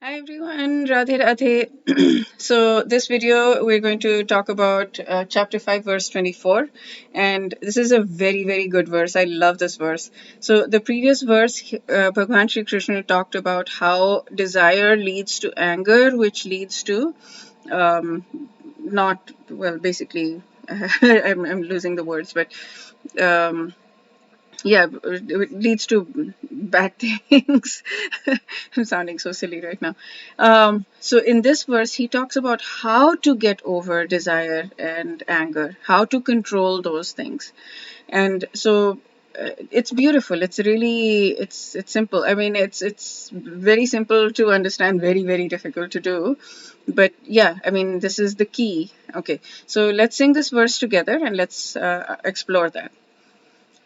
Hi everyone, Radhe Radhe. So this video we're going to talk about chapter 5 verse 24, and this is a very good verse. I love this verse. So the previous verse, Bhagwan Shri Krishna talked about how desire leads to anger, which leads to um, not, well, basically I'm losing the words, but um, yeah, it leads to bad things. I'm sounding so silly right now. So in this verse he talks about how to get over desire and anger, how to control those things. And so it's beautiful. It's really, it's simple. I mean, it's very simple to understand, very difficult to do, but yeah, I mean, this is the key. Okay, so let's sing this verse together and let's explore that.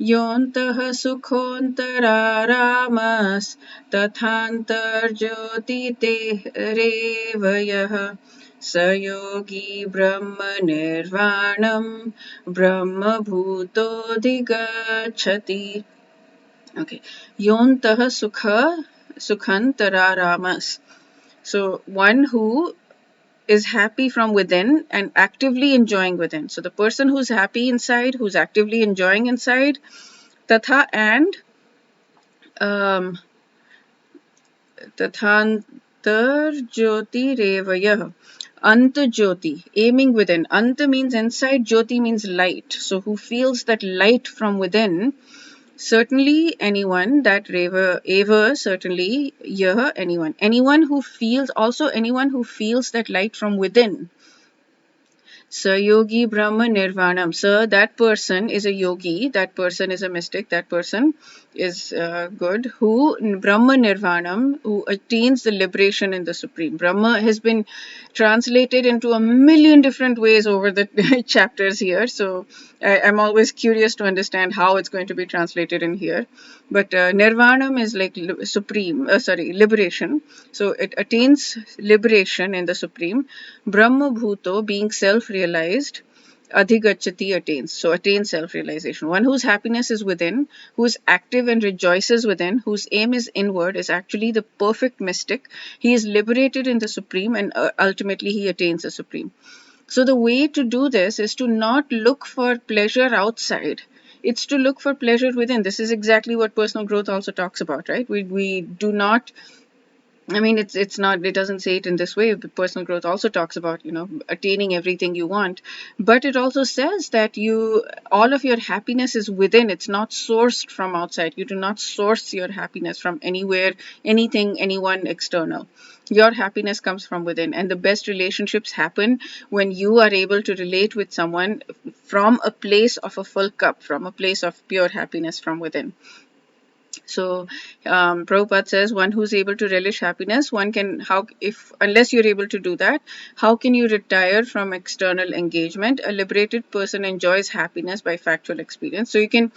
योऽन्तः सुखोऽन्तरारामस्तथान्तर्ज्योतितेरेव यः स योगी ब्रह्मनिर्वाणं ब्रह्मभूतोऽधिगच्छति. Okay. Yontah sukhantaramas. So one who is happy from within and actively enjoying within. So the person who's happy inside, who's actively enjoying inside, tatha and um, tathantar jyoti revayah. Anta jyoti, aiming within. Anta means inside, jyoti means light. So who feels that light from within? Certainly anyone, that eva, certainly yah, anyone. Anyone who feels, also anyone who feels that light from within. So yogi Brahma Nirvanam. So that person is a yogi, that person is a mystic, that person is good, who Brahma Nirvanam, who attains the liberation in the Supreme. Brahma has been translated into a million different ways over the chapters here. So I'm always curious to understand how it's going to be translated in here. But Nirvanam is like supreme, liberation. So it attains liberation in the Supreme. Brahma Bhuto, being self-realized, Adhigachati, attains. So attains self-realization. One whose happiness is within, who is active and rejoices within, whose aim is inward, is actually the perfect mystic. He is liberated in the Supreme, and ultimately he attains the Supreme. So the way to do this is to not look for pleasure outside. It's to look for pleasure within. This is exactly what personal growth also talks about, right? We do not, I mean, it's not, it doesn't say it in this way. But personal growth also talks about, attaining everything you want. But it also says that all of your happiness is within. It's not sourced from outside. You do not source your happiness from anywhere, anything, anyone external. Your happiness comes from within. And the best relationships happen when you are able to relate with someone from a place of a full cup, from a place of pure happiness from within. So Prabhupada says one who's able to relish happiness, one can, how, if, unless you're able to do that, how can you retire from external engagement? A liberated person enjoys happiness by factual experience. So you can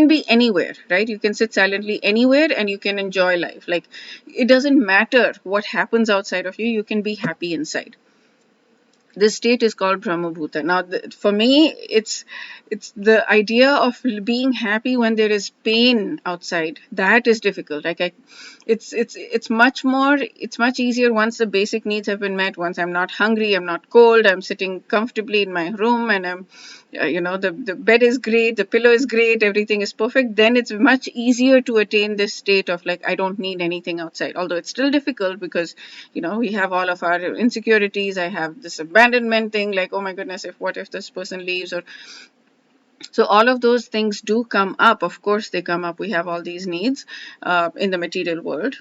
be anywhere, right? You can sit silently anywhere and you can enjoy life. Like, it doesn't matter what happens outside of you, you can be happy inside. This state is called Brahmabhuta. Now, for me, it's the idea of being happy when there is pain outside. That is difficult. Like it's much easier once the basic needs have been met. Once I'm not hungry, I'm not cold, I'm sitting comfortably in my room, and I'm, the bed is great, the pillow is great, everything is perfect. Then it's much easier to attain this state of like, I don't need anything outside. Although it's still difficult because we have all of our insecurities. I have this abandonment thing, like, oh my goodness, what if this person leaves, or so all of those things do come up. Of course they come up. We have all these needs in the material world,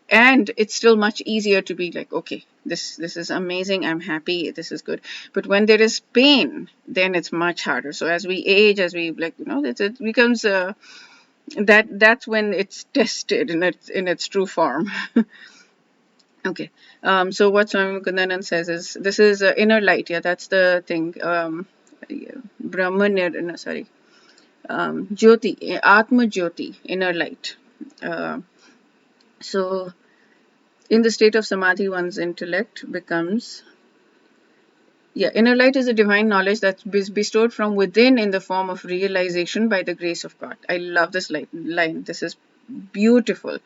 and it's still much easier to be like, okay, this is amazing, I'm happy, this is good. But when there is pain, then it's much harder. So as we age, as we, like, it becomes that's when it's tested in its true form. Okay. So what Swami Kundanan says is, this is inner light. Yeah, that's the thing. Yeah, Brahman, no, sorry. Jyoti, Atma Jyoti, inner light. So in the state of Samadhi, one's intellect becomes, yeah, inner light is a divine knowledge that's bestowed from within in the form of realization by the grace of God. I love this line. This is beautiful.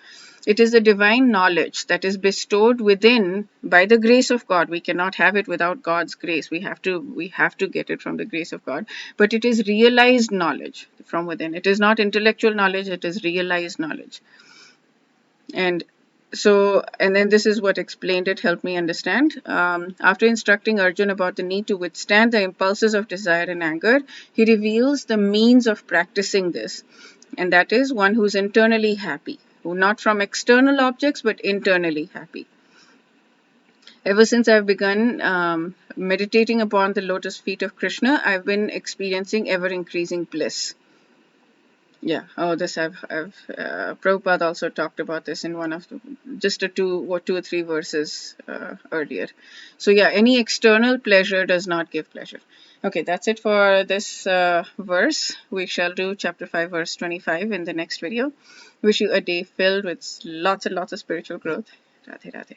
It is the divine knowledge that is bestowed within by the grace of God. We cannot have it without God's grace. We have to get it from the grace of God. But it is realized knowledge from within. It is not intellectual knowledge, it is realized knowledge. And so, and then this is what explained it, helped me understand. After instructing Arjun about the need to withstand the impulses of desire and anger, he reveals the means of practicing this. And that is one who's internally happy, who not from external objects, but internally happy. Ever since I've begun meditating upon the lotus feet of Krishna, I've been experiencing ever increasing bliss. Yeah. Oh, this Prabhupada also talked about this in one of the, just two or three verses earlier. So yeah, any external pleasure does not give pleasure. Okay, that's it for this verse. We shall do chapter 5, verse 25 in the next video. Wish you a day filled with lots and lots of spiritual growth. Radhe Radhe.